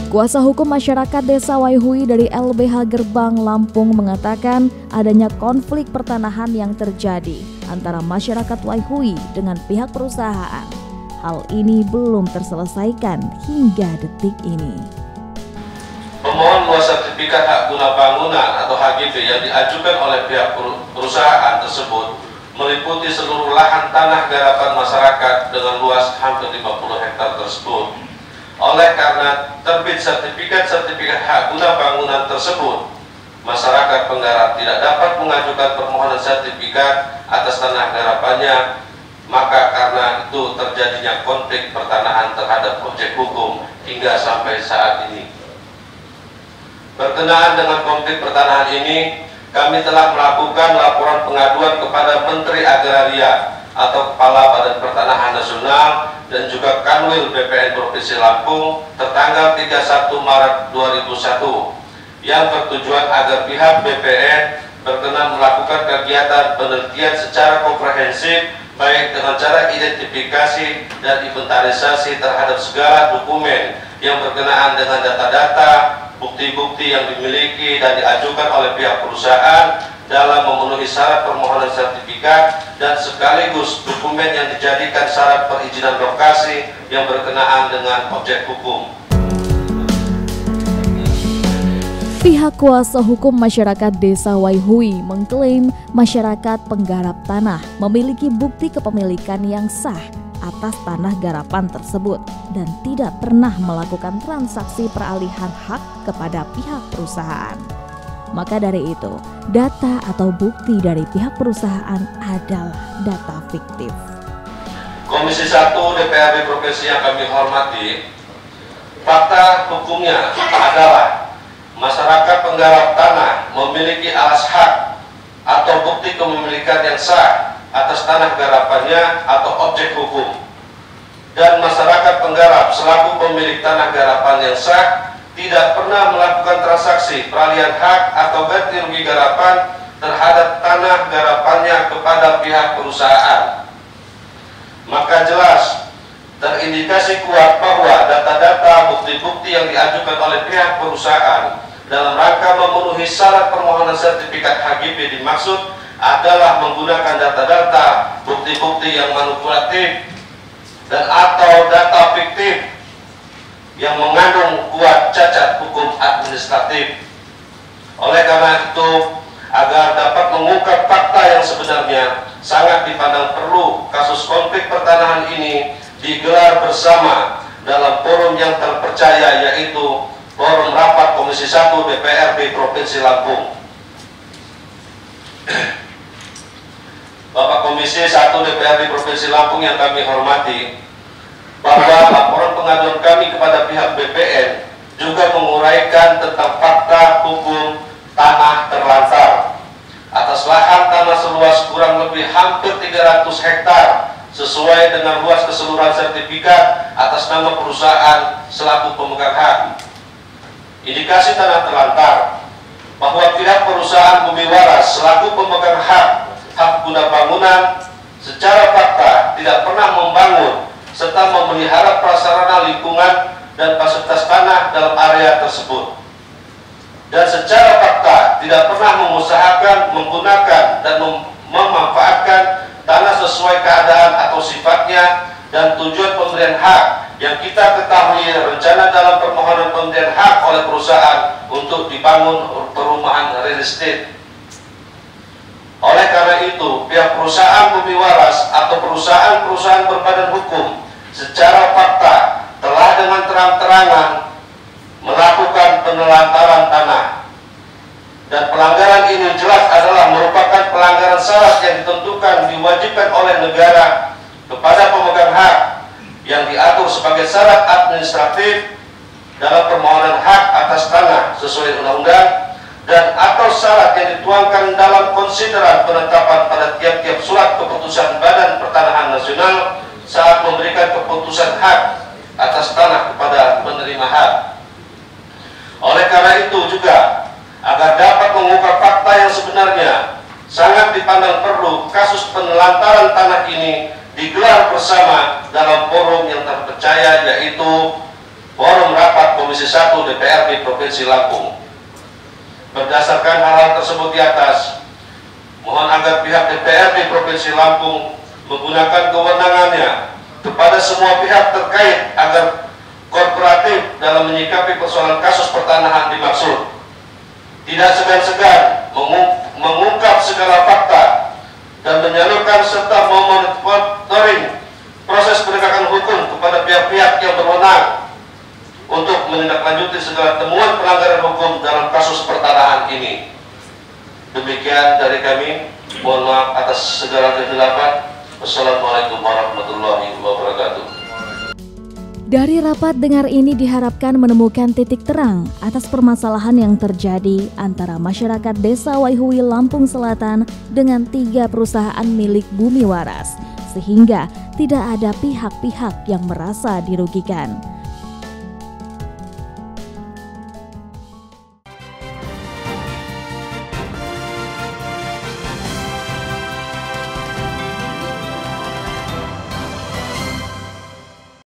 Kuasa hukum masyarakat Desa Waihui dari LBH Gerbang, Lampung mengatakan adanya konflik pertanahan yang terjadi antara masyarakat Waihui dengan pihak perusahaan. Hal ini belum terselesaikan hingga detik ini. Pemohon luas sertifikat hak guna bangunan atau HGB yang diajukan oleh pihak perusahaan tersebut meliputi seluruh lahan tanah garapan masyarakat dengan luas hampir 50 hektar tersebut. Oleh karena terbit sertifikat hak guna bangunan tersebut, masyarakat penggarap tidak dapat mengajukan permohonan sertifikat atas tanah garapannya, maka karena itu terjadinya konflik pertanahan terhadap objek hukum hingga sampai saat ini. Berkenaan dengan konflik pertanahan ini, kami telah melakukan laporan pengaduan kepada Menteri Agraria atau Kepala Badan Pertanahan Nasional dan juga Kanwil BPN Provinsi Lampung tertanggal 31 Maret 2001 yang bertujuan agar pihak BPN berkenan melakukan kegiatan penelitian secara komprehensif baik dengan cara identifikasi dan inventarisasi terhadap segala dokumen yang berkenaan dengan data-data, bukti-bukti yang dimiliki dan diajukan oleh pihak perusahaan dalam memenuhi syarat permohonan sertifikat dan sekaligus dokumen yang dijadikan syarat perizinan lokasi yang berkenaan dengan objek hukum. Pihak kuasa hukum masyarakat Desa Waihui mengklaim masyarakat penggarap tanah memiliki bukti kepemilikan yang sah atas tanah garapan tersebut dan tidak pernah melakukan transaksi peralihan hak kepada pihak perusahaan. Maka dari itu, data atau bukti dari pihak perusahaan adalah data fiktif. Komisi 1 DPRD Provinsi yang kami hormati, fakta hukumnya adalah masyarakat penggarap tanah memiliki alas hak atau bukti kepemilikan yang sah atas tanah garapannya atau objek hukum. Dan masyarakat penggarap selaku pemilik tanah garapan yang sah tidak pernah melakukan transaksi peralihan hak atau ganti rugi garapan terhadap tanah garapannya kepada pihak perusahaan. Maka jelas terindikasi kuat bahwa data-data bukti-bukti yang diajukan oleh pihak perusahaan dalam rangka memenuhi syarat permohonan sertifikat HGB dimaksud adalah menggunakan data-data bukti-bukti yang manipulatif dan atau data fiktif yang mengandung kuat cacat hukum administratif. Oleh karena itu, agar dapat mengungkap fakta yang sebenarnya, sangat dipandang perlu kasus konflik pertanahan ini digelar bersama dalam forum yang terpercaya, yaitu Forum Rapat Komisi 1 DPRD Provinsi Lampung. Bapak Komisi 1 DPRD Provinsi Lampung yang kami hormati, bahwa laporan pengaduan kami kepada pihak BPN juga menguraikan tentang fakta hukum tanah terlantar atas lahan tanah seluas kurang lebih hampir 300 hektar sesuai dengan luas keseluruhan sertifikat atas nama perusahaan selaku pemegang hak. Indikasi tanah terlantar bahwa pihak perusahaan Bumi Waras selaku pemegang hak guna bangunan secara fakta tidak pernah membangun serta memelihara prasarana lingkungan dan fasilitas tanah dalam area tersebut, dan secara fakta tidak pernah mengusahakan menggunakan dan memanfaatkan tanah sesuai keadaan atau sifatnya dan tujuan pemberian hak yang kita ketahui rencana dalam permohonan pemberian hak oleh perusahaan untuk dibangun perumahan real estate. Oleh karena itu, pihak perusahaan Bumi Waras atau perusahaan-perusahaan berbadan hukum secara fakta telah dengan terang-terangan melakukan penelantaran tanah. Dan pelanggaran ini jelas adalah merupakan pelanggaran syarat yang ditentukan diwajibkan oleh negara kepada pemegang hak yang diatur sebagai syarat administratif dalam permohonan hak atas tanah sesuai undang-undang dan atau syarat yang dituangkan dalam konsideran penetapan pada tiap-tiap surat keputusan Badan Pertanahan Nasional saat memberikan keputusan hak atas tanah kepada penerima hak. Oleh karena itu juga, agar dapat mengungkap fakta yang sebenarnya, sangat dipandang perlu kasus penelantaran tanah ini digelar bersama dalam forum yang terpercaya, yaitu Forum Rapat Komisi 1 DPRD Provinsi Lampung. Berdasarkan hal-hal tersebut di atas, mohon agar pihak DPRD Provinsi Lampung menggunakan kewenangannya kepada semua pihak terkait agar kooperatif dalam menyikapi persoalan kasus pertanahan dimaksud. Tidak segan-segan mengungkap segala fakta dan menyalurkan serta memonitoring proses penegakan hukum kepada pihak-pihak yang berwenang untuk menindaklanjuti segala temuan pelanggaran hukum dalam kasus pertanahan ini. Demikian dari kami. Mohon maaf atas segala kehilafan. Wassalamualaikum warahmatullahi wabarakatuh. Dari rapat dengar ini diharapkan menemukan titik terang atas permasalahan yang terjadi antara masyarakat Desa Waihui, Lampung Selatan dengan 3 perusahaan milik Bumi Waras, sehingga tidak ada pihak-pihak yang merasa dirugikan.